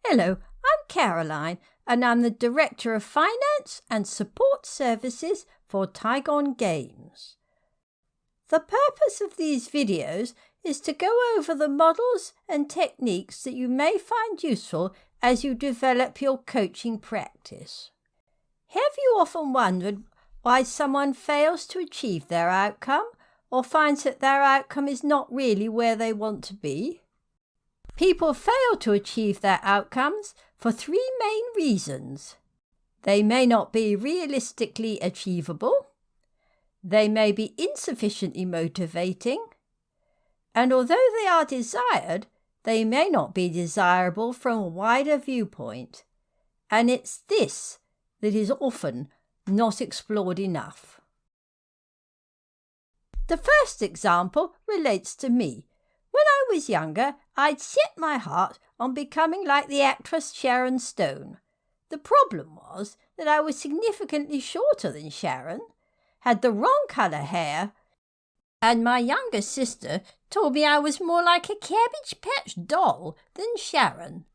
Hello, I'm Caroline, and I'm the Director of Finance and Support Services for Tigon Games. The purpose of these videos is to go over the models and techniques that you may find useful as you develop your coaching practice. Have you often wondered why someone fails to achieve their outcome or finds that their outcome is not really where they want to be? People fail to achieve their outcomes for three main reasons. They may not be realistically achievable, they may be insufficiently motivating, and although they are desired, they may not be desirable from a wider viewpoint, and it's this that is often not explored enough. The first example relates to me. When I was younger, I'd set my heart on becoming like the actress Sharon Stone. The problem was that I was significantly shorter than Sharon, had the wrong colour hair, and my younger sister told me I was more like a Cabbage Patch doll than Sharon.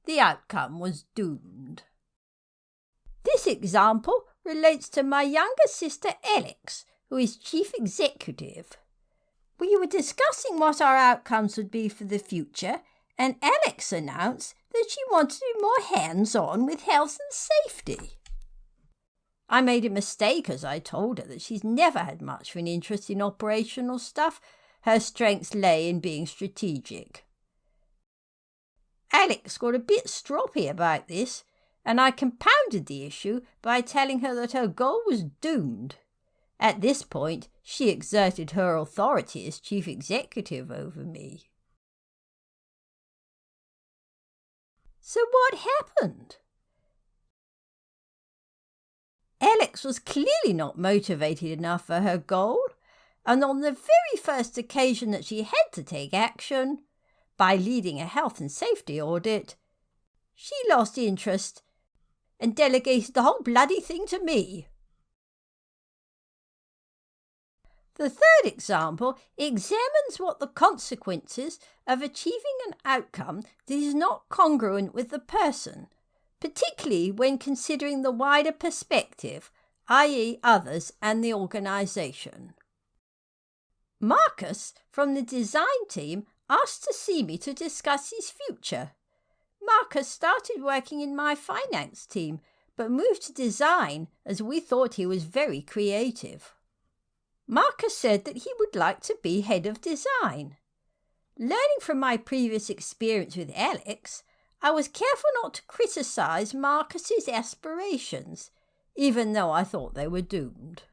The outcome was doomed. This example relates to my younger sister Alex, who is Chief Executive. We were discussing what our outcomes would be for the future, and Alex announced that she wanted to be more hands-on with health and safety. I made a mistake as I told her that she's never had much of an interest in operational stuff. Her strengths lay in being strategic. Alex got a bit stroppy about this, and I compounded the issue by telling her that her goal was doomed. At this point, she exerted her authority as chief executive over me. So what happened? Alex was clearly not motivated enough for her goal, and on the very first occasion that she had to take action, by leading a health and safety audit, she lost interest and delegated the whole bloody thing to me. The third example examines what the consequences of achieving an outcome that is not congruent with the person, particularly when considering the wider perspective, i.e. others and the organisation. Marcus, from the design team, asked to see me to discuss his future. Marcus started working in my finance team, but moved to design as we thought he was very creative. Marcus said that he would like to be head of design. Learning from my previous experience with Alex, I was careful not to criticise Marcus's aspirations, even though I thought they were doomed.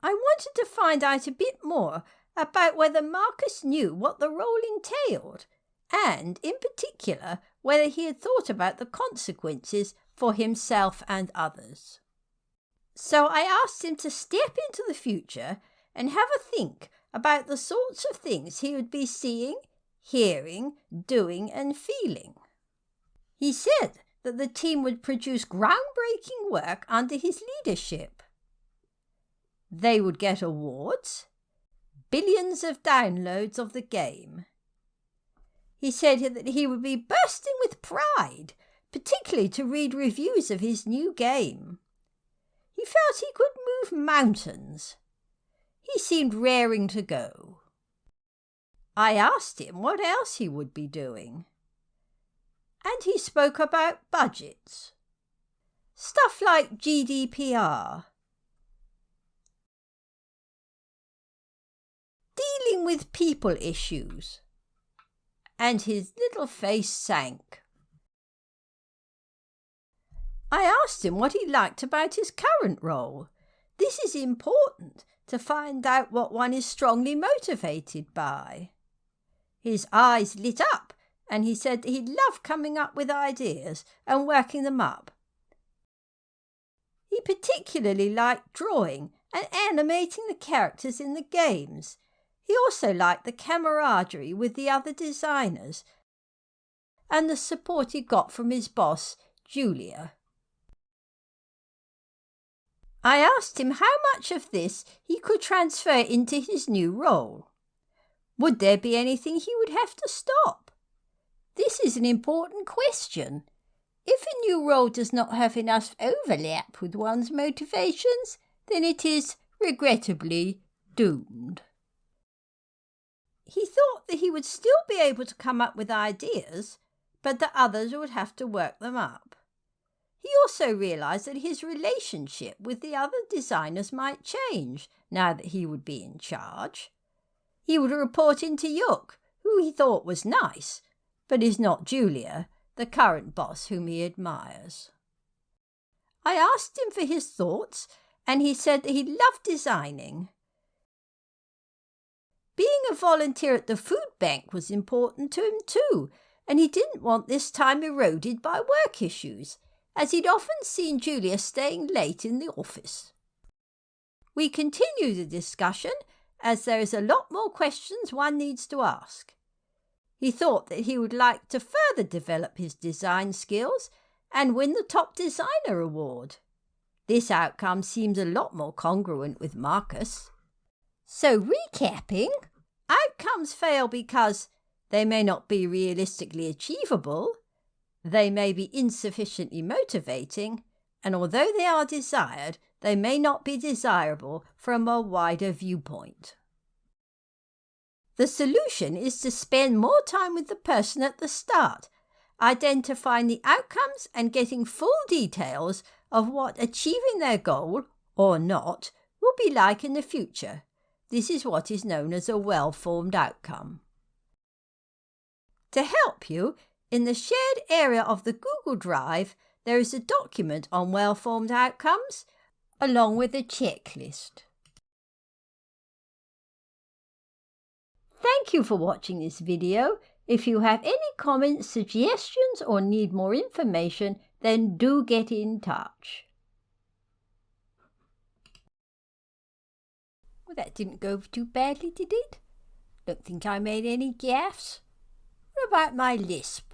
I wanted to find out a bit more about whether Marcus knew what the role entailed, and, in particular, whether he had thought about the consequences for himself and others. So I asked him to step into the future and have a think about the sorts of things he would be seeing, hearing, doing and feeling. He said that the team would produce groundbreaking work under his leadership. They would get awards, billions of downloads of the game. He said that he would be bursting with pride, particularly to read reviews of his new game. He felt he could move mountains. He seemed raring to go. I asked him what else he would be doing. And he spoke about budgets. Stuff like GDPR. Dealing with people issues. And his little face sank. I asked him what he liked about his current role. This is important to find out what one is strongly motivated by. His eyes lit up and he said that he loved coming up with ideas and working them up. He particularly liked drawing and animating the characters in the games. He also liked the camaraderie with the other designers and the support he got from his boss, Julia. I asked him how much of this he could transfer into his new role. Would there be anything he would have to stop? This is an important question. If a new role does not have enough overlap with one's motivations, then it is, regrettably, doomed. He thought that he would still be able to come up with ideas, but that others would have to work them up. He also realised that his relationship with the other designers might change now that he would be in charge. He would report into Yook, who he thought was nice, but is not Julia, the current boss whom he admires. I asked him for his thoughts, and he said that he loved designing. Being a volunteer at the food bank was important to him too, and he didn't want this time eroded by work issues, as he'd often seen Julia staying late in the office. We continue the discussion, as there is a lot more questions one needs to ask. He thought that he would like to further develop his design skills and win the Top Designer Award. This outcome seems a lot more congruent with Marcus. So recapping, outcomes fail because they may not be realistically achievable, they may be insufficiently motivating, and although they are desired, they may not be desirable from a wider viewpoint. The solution is to spend more time with the person at the start, identifying the outcomes and getting full details of what achieving their goal, or not, will be like in the future. This is what is known as a well-formed outcome. To help you, in the shared area of the Google Drive, there is a document on well-formed outcomes, along with a checklist. Thank you for watching this video. If you have any comments, suggestions, or need more information, then do get in touch. Well, that didn't go too badly, did it? Don't think I made any gaffes. What about my lisp?